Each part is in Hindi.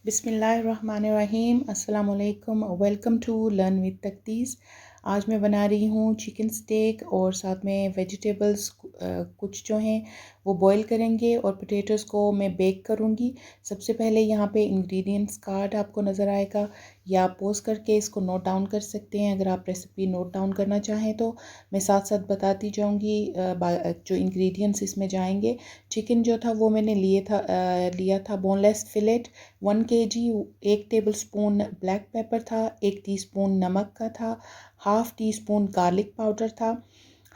बिस्मिल्लाहिर्रहमानिर्रहीम अस्सलाम वालेकुम। Welcome to learn with Taqdees. आज मैं बना रही हूँ चिकन स्टेक और साथ में वेजिटेबल्स कुछ जो हैं वो बॉईल करेंगे और पोटैटोज़ को मैं बेक करूँगी। सबसे पहले यहाँ पे इंग्रेडिएंट्स कार्ड आपको नज़र आएगा, या आप पॉज करके इसको नोट डाउन कर सकते हैं अगर आप रेसिपी नोट डाउन करना चाहें तो। मैं साथ साथ बताती जाऊँगी जो इंग्रेडिएंट्स इसमें जाएंगे। चिकन जो था वो मैंने लिया था boneless fillet 1 kg। 1 tablespoon black pepper था, 1 टीस्पून नमक का था, half teaspoon garlic powder था,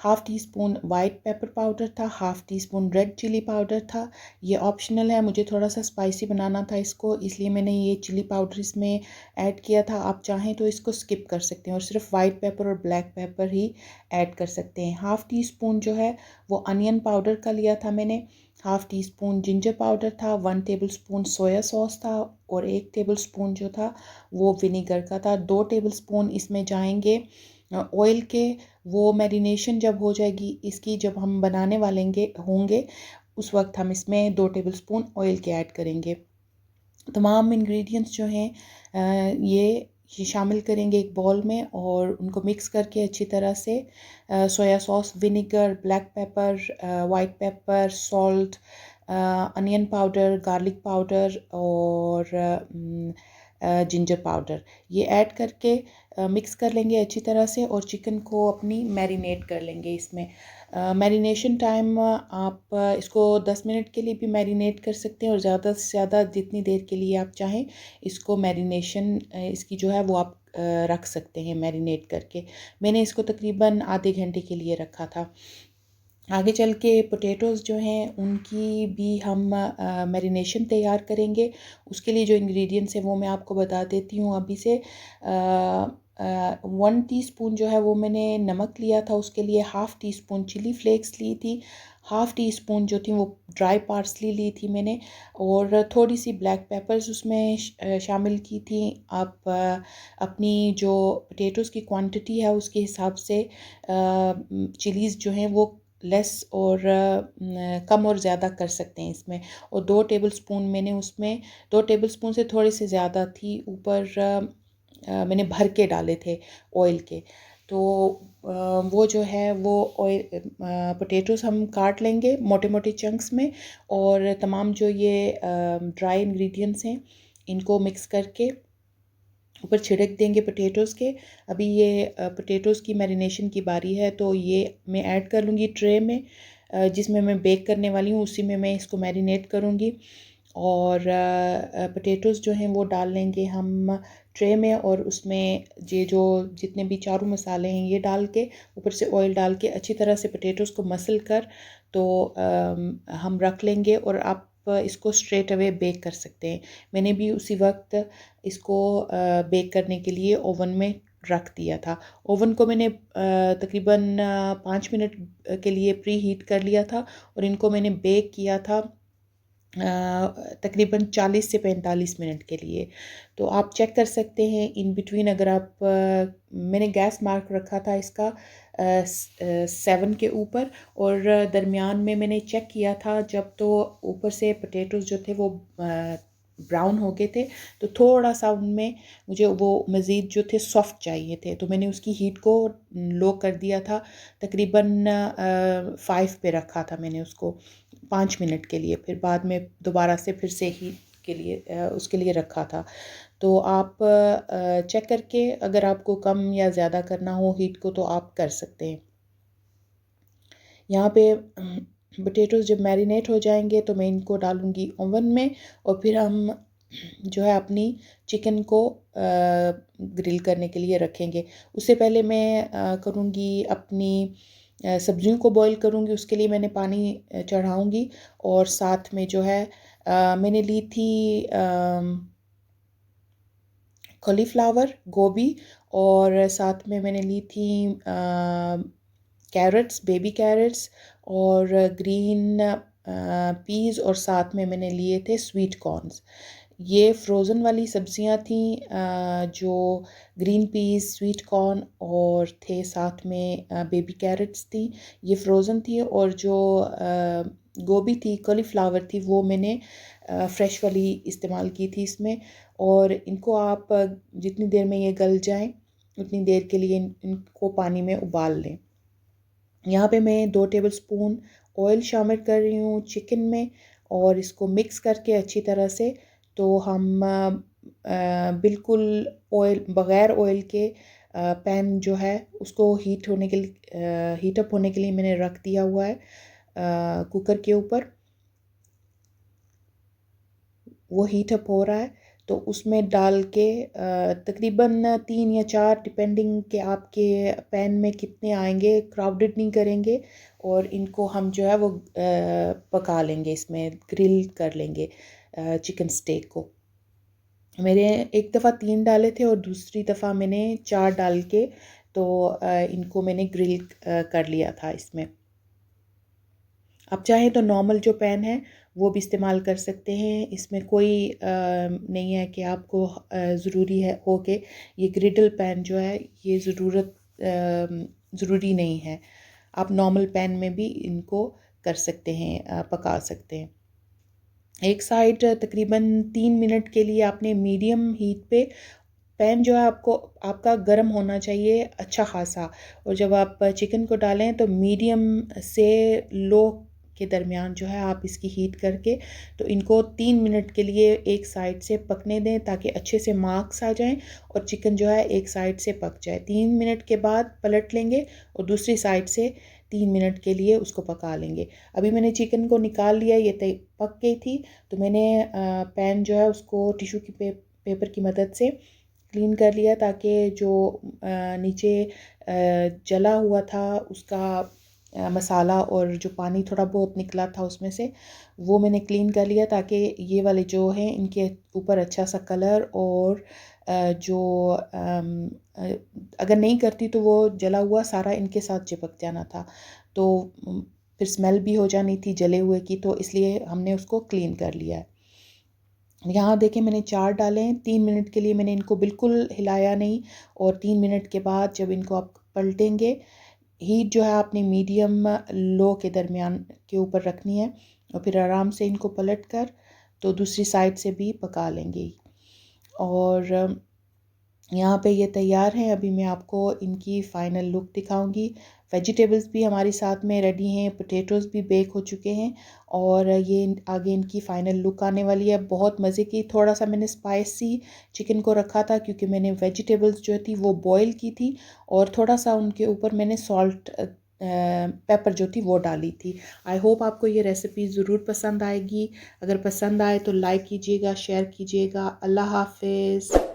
half teaspoon white pepper powder था, half teaspoon red chilli powder था। ये ऑप्शनल है, मुझे थोड़ा सा स्पाइसी बनाना था इसको, इसलिए मैंने ये चिली पाउडर इसमें ऐड किया था। आप चाहें तो इसको स्किप कर सकते हैं और सिर्फ वाइट पेपर और ब्लैक पेपर ही ऐड कर सकते हैं। हाफ़ टी स्पून जो है वो अनियन पाउडर का लिया था मैंने, half tea spoon ginger powder था, 1 टेबल स्पून सोया सॉस था और 1 टेबल स्पून जो था वो विनीगर का था। 2 टेबल स्पून इसमें जाएंगे ऑयल के। वो मैरिनेशन जब हो जाएगी इसकी, जब हम बनाने वाले होंगे उस वक्त हम इसमें 2 टेबल स्पून ऑयल के ऐड करेंगे। तमाम इंग्रेडिएंट्स जो हैं ये शामिल करेंगे एक बॉल में और उनको मिक्स करके अच्छी तरह से soya sauce, vinegar, black pepper, white paper, salt, onion powder, garlic powder और जिंजर पाउडर ये ऐड करके मिक्स कर लेंगे अच्छी तरह से और चिकन को अपनी मैरिनेट कर लेंगे इसमें। मैरिनेशन टाइम आप इसको 10 मिनट के लिए भी मैरिनेट कर सकते हैं और ज़्यादा से ज़्यादा जितनी देर के लिए आप चाहें इसको मैरिनेशन इसकी जो है वो आप रख सकते हैं मैरिनेट करके। मैंने इसको तकरीबन आधे घंटे के लिए रखा था। आगे चल के पोटैटोज़ जो हैं उनकी भी हम मैरिनेशन तैयार करेंगे। उसके लिए जो इंग्रेडिएंट्स हैं वो मैं आपको बता देती हूँ अभी से। 1 टीस्पून जो है वो मैंने नमक लिया था, उसके लिए half teaspoon chilli flakes ली थी, हाफ़ टी स्पून जो थी वो ड्राई पार्सली ली थी मैंने और थोड़ी सी ब्लैक पेपर्स उसमें शामिल की थी। आप अपनी जो पोटैटोज़ की क्वांटिटी है उसके हिसाब से चिलीज़ जो हैं वो लेस और कम और ज़्यादा कर सकते हैं इसमें। और 2 टेबल स्पून मैंने उसमें 2 टेबल स्पून से थोड़ी सी ज़्यादा थी ऊपर मैंने भर के डाले थे ऑयल के। तो वो जो है वो ऑयल पोटैटोज़ हम काट लेंगे मोटे मोटे चंक्स में और तमाम जो ये ड्राई इंग्रेडिएंट्स हैं इनको मिक्स करके ऊपर छिड़क देंगे पोटैटोज़ के। अभी ये पोटैटोज़ की मैरिनेशन की बारी है, तो ये मैं ऐड कर लूँगी ट्रे में जिसमें मैं बेक करने वाली हूँ, उसी में मैं इसको मैरिनेट करूँगी। और पोटैटोज़ जो हैं वो डाल लेंगे हम ट्रे में और उसमें ये जो जितने भी चारों मसाले हैं ये डाल के ऊपर से ऑयल डाल के अच्छी तरह से पोटैटोज़ को मसल कर तो हम रख लेंगे और आप इसको स्ट्रेट अवे बेक कर सकते हैं। मैंने भी उसी वक्त इसको बेक करने के लिए ओवन में रख दिया था। ओवन को मैंने तकरीबन 5 मिनट के लिए प्री हीट कर लिया था और इनको मैंने बेक किया था तकरीबन 40 से 45 मिनट के लिए। तो आप चेक कर सकते हैं इन बिटवीन, अगर आप मैंने गैस मार्क रखा था इसका 7 के ऊपर और दरमियान में मैंने चेक किया था जब तो ऊपर से पोटैटोज़ जो थे वो ब्राउन हो गए थे, तो थोड़ा सा उनमें मुझे वो मज़ीद जो थे सॉफ्ट चाहिए थे, तो मैंने उसकी हीट को लो कर दिया था। तकरीबन 5 पे रखा था मैंने उसको 5 मिनट के लिए, फिर बाद में दोबारा से फिर से हीट के लिए उसके लिए रखा था। तो आप चेक करके अगर आपको कम या ज़्यादा करना हो हीट को तो आप कर सकते हैं। यहाँ पे पोटैटोज़ जब मैरिनेट हो जाएंगे तो मैं इनको डालूँगी ओवन में और फिर हम जो है अपनी चिकन को ग्रिल करने के लिए रखेंगे। उससे पहले मैं करूँगी अपनी सब्जियों को बॉईल करूँगी। उसके लिए मैंने पानी चढ़ाऊँगी और साथ में जो है मैंने ली थी कॉलीफ्लावर, गोभी और साथ में मैंने ली थी कैरेट्स, बेबी कैरेट्स और ग्रीन पीज़ और साथ में मैंने लिए थे स्वीट कॉर्न्स। ये फ्रोज़न वाली सब्जियां थी जो ग्रीन पीस, स्वीट कॉर्न और थे साथ में बेबी कैरेट्स थी। ये फ्रोज़न थी और जो गोभी थी, कॉलीफ्लावर थी, वो मैंने फ़्रेश वाली इस्तेमाल की थी इसमें। और इनको आप जितनी देर में ये गल जाएं उतनी देर के लिए इनको पानी में उबाल लें। यहाँ पे मैं 2 टेबलस्पून ऑयल शामिल कर रही हूँ चिकन में और इसको मिक्स करके अच्छी तरह से। तो हम बिल्कुल ऑयल बग़ैर ऑयल के पैन जो है उसको हीट अप होने के लिए मैंने रख दिया हुआ है कुकर के ऊपर। वो हीट अप हो रहा है तो उसमें डाल के तकरीबन 3 या 4 डिपेंडिंग के आपके पैन में कितने आएंगे, क्राउडेड नहीं करेंगे। और इनको हम जो है वो पका लेंगे, इसमें ग्रिल कर लेंगे चिकन स्टेक को। मेरे एक दफ़ा 3 डाले थे और दूसरी दफ़ा मैंने 4 डाल के तो इनको मैंने ग्रिल कर लिया था इसमें। आप चाहें तो नॉर्मल जो पैन है वो भी इस्तेमाल कर सकते हैं, इसमें कोई नहीं है कि आपको ज़रूरी है हो कि ये ग्रिडल पैन जो है ये ज़रूरी नहीं है। आप नॉर्मल पैन में भी इनको कर सकते हैं, पका सकते हैं। एक साइड तकरीबन 3 मिनट के लिए आपने मीडियम हीट पे पैन जो है आपका गर्म होना चाहिए अच्छा खासा। और जब आप चिकन को डालें तो मीडियम से लो के दरमियान जो है आप इसकी हीट करके तो इनको 3 मिनट के लिए एक साइड से पकने दें ताकि अच्छे से मार्क्स आ जाएं और चिकन जो है एक साइड से पक जाए। 3 मिनट के बाद पलट लेंगे और दूसरी साइड से 3 मिनट के लिए उसको पका लेंगे। अभी मैंने चिकन को निकाल लिया, ये पक गई थी। तो मैंने पैन जो है उसको टिश्यू की पेपर की मदद से क्लीन कर लिया ताकि जो नीचे जला हुआ था उसका मसाला और जो पानी थोड़ा बहुत निकला था उसमें से वो मैंने क्लीन कर लिया ताकि ये वाले जो हैं इनके ऊपर अच्छा सा कलर और जो अगर नहीं करती तो वो जला हुआ सारा इनके साथ चिपक जाना था। तो फिर स्मेल भी हो जानी थी जले हुए की, तो इसलिए हमने उसको क्लीन कर लिया है। यहाँ देखें मैंने 4 डाले हैं। 3 मिनट के लिए मैंने इनको बिल्कुल हिलाया नहीं और 3 मिनट के बाद जब इनको आप पलटेंगे, हीट जो है आपने मीडियम लो के दरमियान के ऊपर रखनी है और फिर आराम से इनको पलट कर तो दूसरी साइड से भी पका लेंगे। और यहाँ पे ये तैयार हैं। अभी मैं आपको इनकी फ़ाइनल लुक दिखाऊंगी। वेजिटेबल्स भी हमारी साथ में रेडी हैं, पोटैटोज़ भी बेक हो चुके हैं और ये आगे इनकी फ़ाइनल लुक आने वाली है। बहुत मज़े की। थोड़ा सा मैंने स्पाइसी चिकन को रखा था क्योंकि मैंने वेजिटेबल्स जो थी वो बॉईल की थी और थोड़ा सा उनके ऊपर मैंने सॉल्ट पेपर जो थी वो डाली थी। आई होप आपको ये रेसिपी ज़रूर पसंद आएगी। अगर पसंद आए तो लाइक कीजिएगा, शेयर कीजिएगा। अल्लाह हाफ़िज़।